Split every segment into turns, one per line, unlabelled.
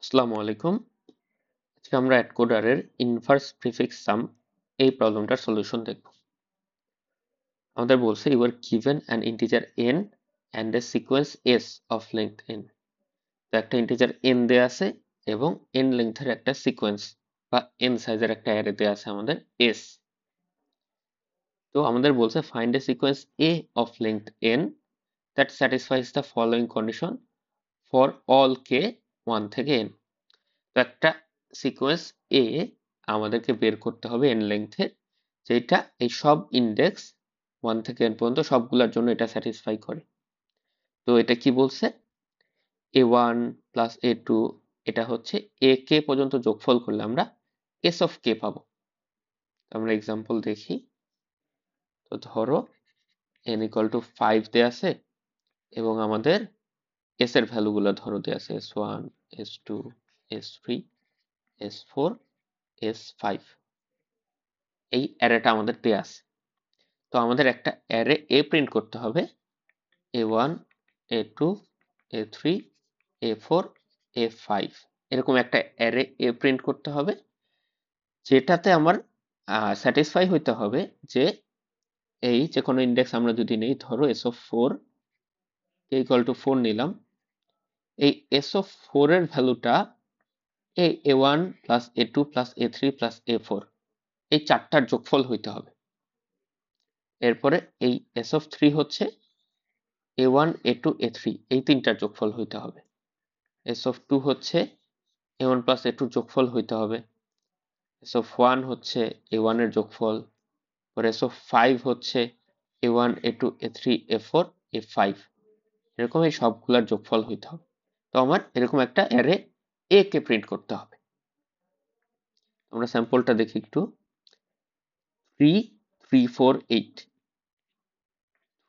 আসসালামু আলাইকুম। আজকে আমরা অ্যাডকোডারের ইনভার্স প্রিফিক্স সাম এই প্রবলেমটার সলিউশন দেখব। আমাদের বলছে you are given an integer n and a sequence s of length n। তো একটা ইন্টিজার n দেয়া আছে এবং n লেংথের একটা সিকোয়েন্স বা n সাইজের একটা অ্যারে দেয়া আছে আমাদের s। তো আমাদের বলছে find a sequence a of length n that স্যাটিসফাইজ the following condition for all k 1 থেকে n। তো একটা সিকোয়েন্স এ আমাদেরকে বের করতে হবে n লেংথের, যেটা এই সব ইন্ডেক্স 1 থেকে n পর্যন্ত সবগুলোর জন্য এটা স্যাটিসফাই করে। তো এটা কি বলছে, a1 প্লাস a2 এটা হচ্ছে a k পর্যন্ত যোগফল করলে আমরা s অফ k পাবো। আমরা এক্সাম্পল দেখি। তো ধরো n ইকুয়াল টু 5 দেয়া আছে এবং আমাদের s এর ভ্যালুগুলো ধরো দেয়া আছে s1 s2 s3 s4 s5। এই অ্যারেটা আমাদের দেয়া আছে। তো আমাদের একটা অ্যারে এ প্রিন্ট করতে হবে, a1 a2 a3 a4 a5 এরকম একটা অ্যারে এ প্রিন্ট করতে হবে, যেটাতে আমার স্যাটিসফাই হইতে হবে যে এই যে কোনো ইন্ডেক্স আমরা যদি নেই, ধরো s of 4 k equal to 4 নিলাম, এই s অফ 4 এর ভ্যালুটা এই a1 plus a2 plus a3 plus a4 এই চারটার যোগফল হইতে হবে। এরপরে এই s অফ 3 হচ্ছে a1 a2 a3 এই তিনটার যোগফল হইতে হবে। s অফ 2 হচ্ছে a1 প্লাস a2 যোগফল হইতে হবে। s অফ 1 হচ্ছে a1 এর যোগফল। পরে s অফ 5 হচ্ছে a1 a2 a3 a4 a5 এরকম এই সবগুলার যোগফল হইতে হবে। তো আমার এরকম একটা অ্যারে a কে প্রিন্ট করতে হবে। আমরা স্যাম্পলটা দেখি একটু। 3 3 4 8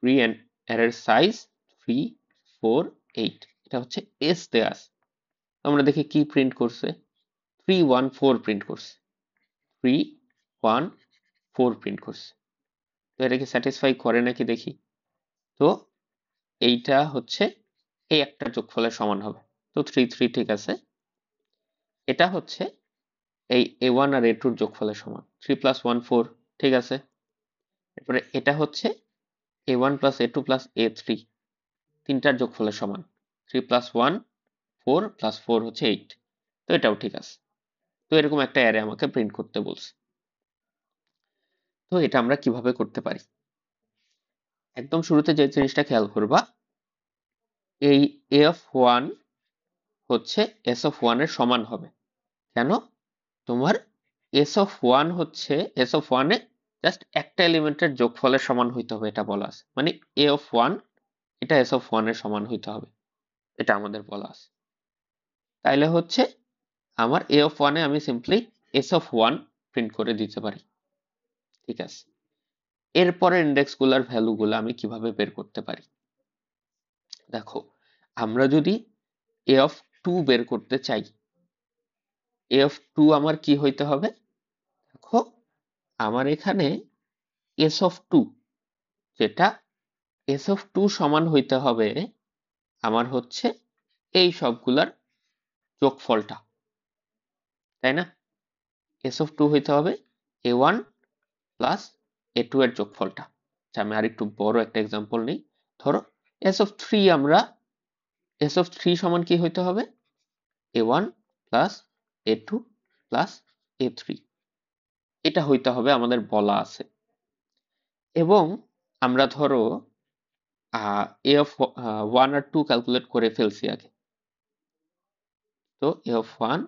3 এন্ড অ্যারের সাইজ 3 4 8 এটা হচ্ছে s দেয়া আছে। আমরা দেখি কি প্রিন্ট করছে, 3 1 4 প্রিন্ট করছে, 3 1 4 প্রিন্ট করছে। তো এটা কি স্যাটিসফাই করে নাকি দেখি। তো এইটা হচ্ছে এই একটা যোগফলের সমান হবে। তো 3 3 ঠিক আছে। এটা হচ্ছে এই a1 আর a2 এর যোগফলের সমান, 3 প্লাস 1 4 ঠিক আছে। এরপরে এটা হচ্ছে a1 plus a2 plus a3 তিনটার যোগফলের সমান, 3 প্লাস 1 4 প্লাস 4 হচ্ছে 8। তো এটাও ঠিক আছে। তো এরকম একটা অ্যারে আমাকে প্রিন্ট করতে বলছে। তো এটা আমরা কিভাবে করতে পারি, একদম শুরুতে যে জিনিসটা খেয়াল করবা, এই a অফ 1 হচ্ছে s অফ 1 এর সমান হবে। কেন? তোমার s অফ 1 হচ্ছে s অফ 1 এ জাস্ট একটা এলিমেন্টের যোগফলের সমান হইতে হবে, এটা বলা আছে। মানে a অফ 1 এটা s অফ 1 এর সমান হইতে হবে, এটা আমাদের বলা আছে। তাইলে হচ্ছে আমার a অফ 1 এ আমি সিম্পলি s অফ 1 প্রিন্ট করে দিতে পারি। ঠিক আছে। এরপরের ইন্ডেক্স গুলার ভ্যালু গুলো আমি কিভাবে বের করতে পারি, দেখো। আমরা যদি a অফ 2 বের করতে চাই, a অফ 2 আমার কি হইতে হবে, দেখো আমার এখানে s অফ 2 যেটা s অফ 2 সমান হইতে হবে আমার হচ্ছে এই সবগুলার যোগফলটা, তাই না? s অফ 2 হইতে হবে a1 প্লাস a2 এর যোগফলটা। আচ্ছা, আমি আরেকটু বড় একটা এক্সাম্পল নিই। ধরো s অফ 3 আমরা s অফ 3 সমান কি হইতে হবে, a1 plus a2 plus a3 এটা হইতে হবে আমাদের বলা আছে। এবং আমরা ধরো a অফ 1 আর 2 ক্যালকুলেট করে ফেলছি আগে। তো a of 1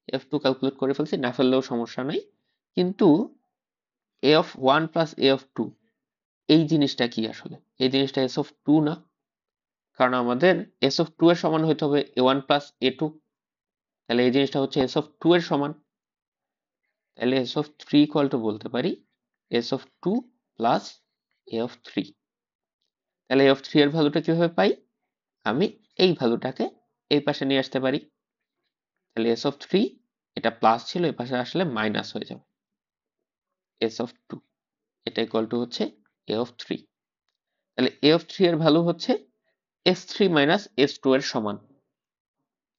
a of 2 calculate করে ফেলছি, না ফেললেও সমস্যা নাই। কিন্তু a of 1 plus a of 2 এই জিনিসটা কি আসলে, এই জিনিসটা s অফ 2 না, কারণ আমাদের s অফ 2 এর সমান হইতে হবে a1 প্লাস a2। তাহলে এই জিনিসটা হচ্ছে s অফ 2 এর সমান। তাহলে s অফ 3 ইকুয়াল টু বলতে পারি s of 2 plus a of 3। তাহলে a অফ 3 এর ভ্যালুটা কিভাবে পাই, আমি এই ভ্যালুটাকে এই পাশে নিয়ে আসতে পারি। তাহলে s অফ 3 এটা প্লাস ছিল, এই পাশে আসলে মাইনাস হয়ে যাবে, s অফ 2 এটা ইকুয়াল টু হচ্ছে a অফ 3। তাহলে a অফ 3 এর ভ্যালু হচ্ছে s3 মাইনাস s2 এর সমান।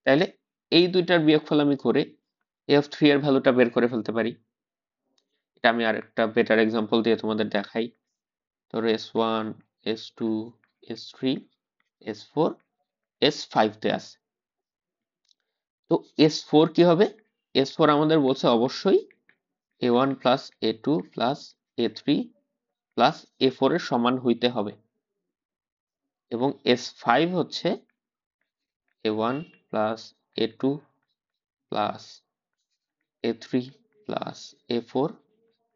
তাহলে এই দুইটার বিয়োগফল আমি করে f3 এর ভ্যালুটা বের করে ফেলতে পারি। এটা আমি আরেকটা বেটার এক্সাম্পল দিয়ে তোমাদের দেখাই। ধরো s1 s2 s3 s4 s5 তে আছে। তো s4 কি হবে? s4 আমাদের বলছে অবশ্যই a1 plus a2 plus a3 plus a4 এর সমান হইতে হবে, এবং s5 হচ্ছে a1 plus a2 plus a3 plus a4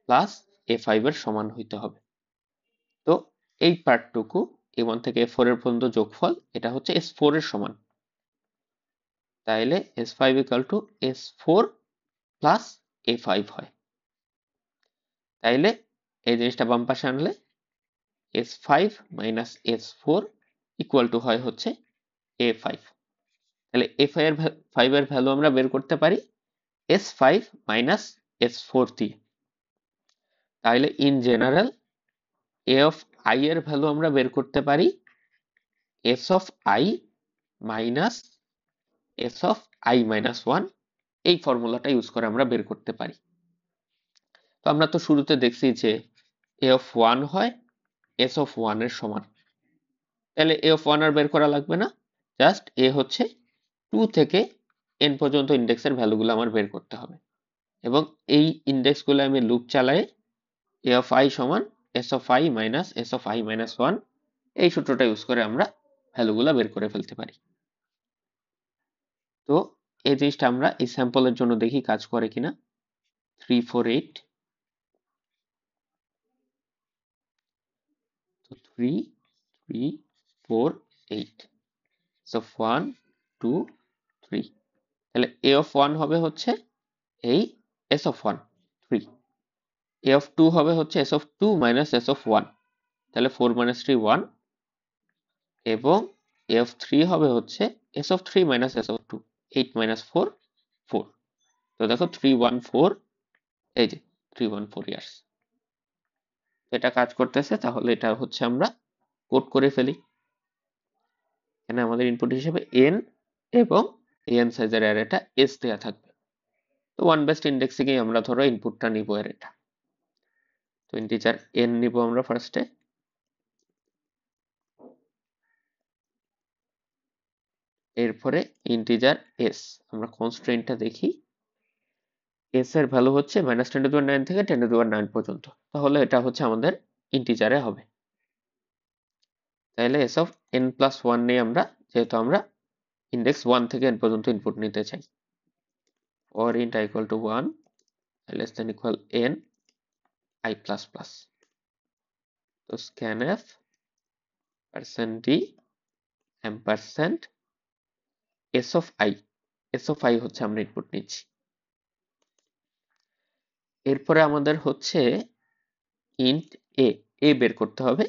plus a5 এর সমান হইতে হবে। তো এই পার্টটুকু a1 থেকে a4 এর পর্যন্ত যোগফল, এটা হচ্ছে s4 এর সমান। তাইলে s5 equal to s4 plus a5 হয়। তাইলে এই জিনিসটা বাম পাশে আনলে s5 minus s4 equal to হয় হচ্ছে a5। তাহলে a5 এর ভ্যালু আমরা বের করতে পারি s5 মাইনাস s4 দিয়ে। তাহলে in general a of i এর ভ্যালু আমরা বের করতে পারি s of i minus s of i minus 1। এই ফর্মুলাটা ইউজ করে আমরা বের করতে পারি। তো আমরা তো শুরুতে দেখছি যে a অফ 1 হয় s অফ 1 এর সমান। তাহলে a অফ 1 আর বের করা লাগবে না, জাস্ট a হচ্ছে 2 থেকে n পর্যন্ত ইন্ডেক্সের ভ্যালুগুলো আমার বের করতে হবে, এবং এই ইন্ডেক্সগুলো আমি লুপ চালাই a অফ i সমান s of i minus s of i minus 1। এই সূত্রটা ইউজ করে আমরা ভ্যালুগুলো বের করে ফেলতে পারি। তো এই জিনিসটা আমরা এই স্যাম্পলের জন্য দেখি কাজ করে কিনা। 3 4 8, তো 3 3 4 8, so 1 2 3। তাহলে a অফ 1 হবে হচ্ছে এই s অফ 1 3, a অফ 2 হবে হচ্ছে s of 2 minus s of 1, তাহলে 4 minus 3 1, এবং a অফ 3 হবে হচ্ছে s of 3 minus s of 2, 8 minus 4 4। তো দেখো 3 1 4, এই যে 3 1 4 ইয়ার্স এটা কাজ করতেছে। তাহলে এটা হচ্ছে আমরা কোড করে ফেলি। এখানে আমাদের ইনপুট হিসেবে n এবং n সাইজের অ্যারেটা s দেয়া থাকবে। তো ওয়ান বেস্ট ইন্ডেক্সিংয়ে আমরা ধরো ইনপুটটা নিব অ্যারেটা। তো ইন্টিজার n নিব আমরা ফার্স্টে, এরপরে ইন্টিজার s। আমরা কনস্ট্রেইনটা দেখি, s এর ভ্যালু হচ্ছে -10⁻৯ থেকে 10⁹ পর্যন্ত, তাহলে এটা হচ্ছে আমাদের ইন্টিজারে হবে। তাহলে s অফ n প্লাস 1 নিয়ে আমরা, যেহেতু আমরা ইন্ডেক্স 1 থেকে n পর্যন্ত ইনপুট নিতে চাই, or int i equal to 1 less than equal n i plus plus। তো scanf %d ampersand s of i, s of i হচ্ছে আমরা ইনপুট নিচ্ছি। এরপরে আমাদের হচ্ছে int a বের করতে হবে,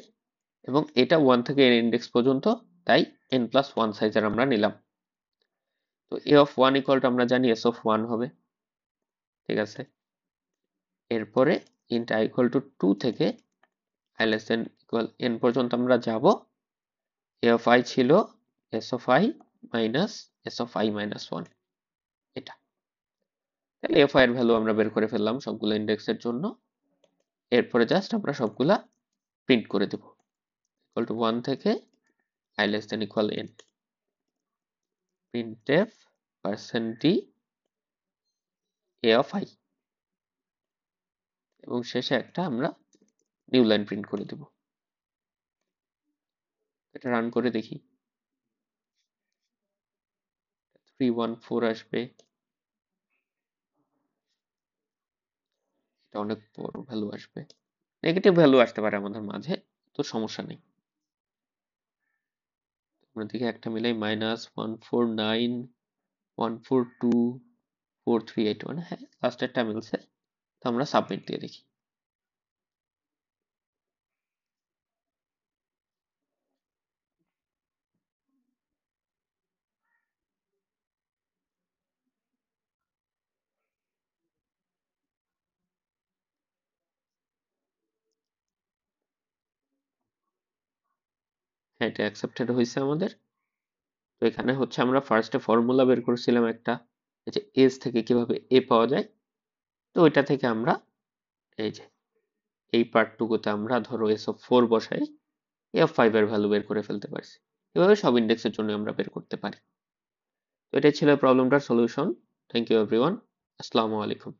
এবং এটা 1 থেকে n ইন্ডেক্স পর্যন্ত, তাই n প্লাস 1 সাইজের আমরা নিলাম। তো a of 1 ইকুয়াল টু আমরা জানি s of 1 হবে, ঠিক আছে। এরপরে int i equal to 2 থেকে i less than equal n পর্যন্ত আমরা যাব। a of i ছিল s of i minus s of i minus 1, এটা। তাহলে f i এর ভ্যালু আমরা বের করে ফেললাম সবগুলো ইন্ডেক্সের জন্য। এরপরে জাস্ট আমরা সবগুলা প্রিন্ট করে দেব, ইকুয়াল টু 1 থেকে i less than equal n, printf %d a of i, এবং শেষে একটা আমরা নিউ লাইন প্রিন্ট করে দেব। এটা রান করে দেখি, 314 আসবে। এটা অনেক বড় ভ্যালু আসবে, নেগেটিভ ভ্যালু আসতে পারে আমাদের মাঝে, তো সমস্যা নেই। আমরা দেখি একটা মিলাই -149 142 4381, হ্যাঁ লাস্টেরটা মিলছে। তো আমরা সাবমিট দিয়ে দেখি। হ্যাঁ এটা অ্যাকসেপ্টেড হয়েছে আমাদের। তো এখানে হচ্ছে আমরা ফার্স্টে ফর্মুলা বের করেছিলাম একটা, এই যে এস থেকে কিভাবে এ পাওয়া যায়। তো ওইটা থেকে আমরা এই যে এই পার্টটুকুতে আমরা ধরো এস অফ 4 বসাই, এ অফ 5 এর ভ্যালু বের করে ফেলতে পারছি। এভাবে সব ইন্ডেক্সের জন্য আমরা বের করতে পারি। তো এটাই ছিল প্রবলেমটার সলিউশন। Thank you everyone. আসসালামু আলাইকুম।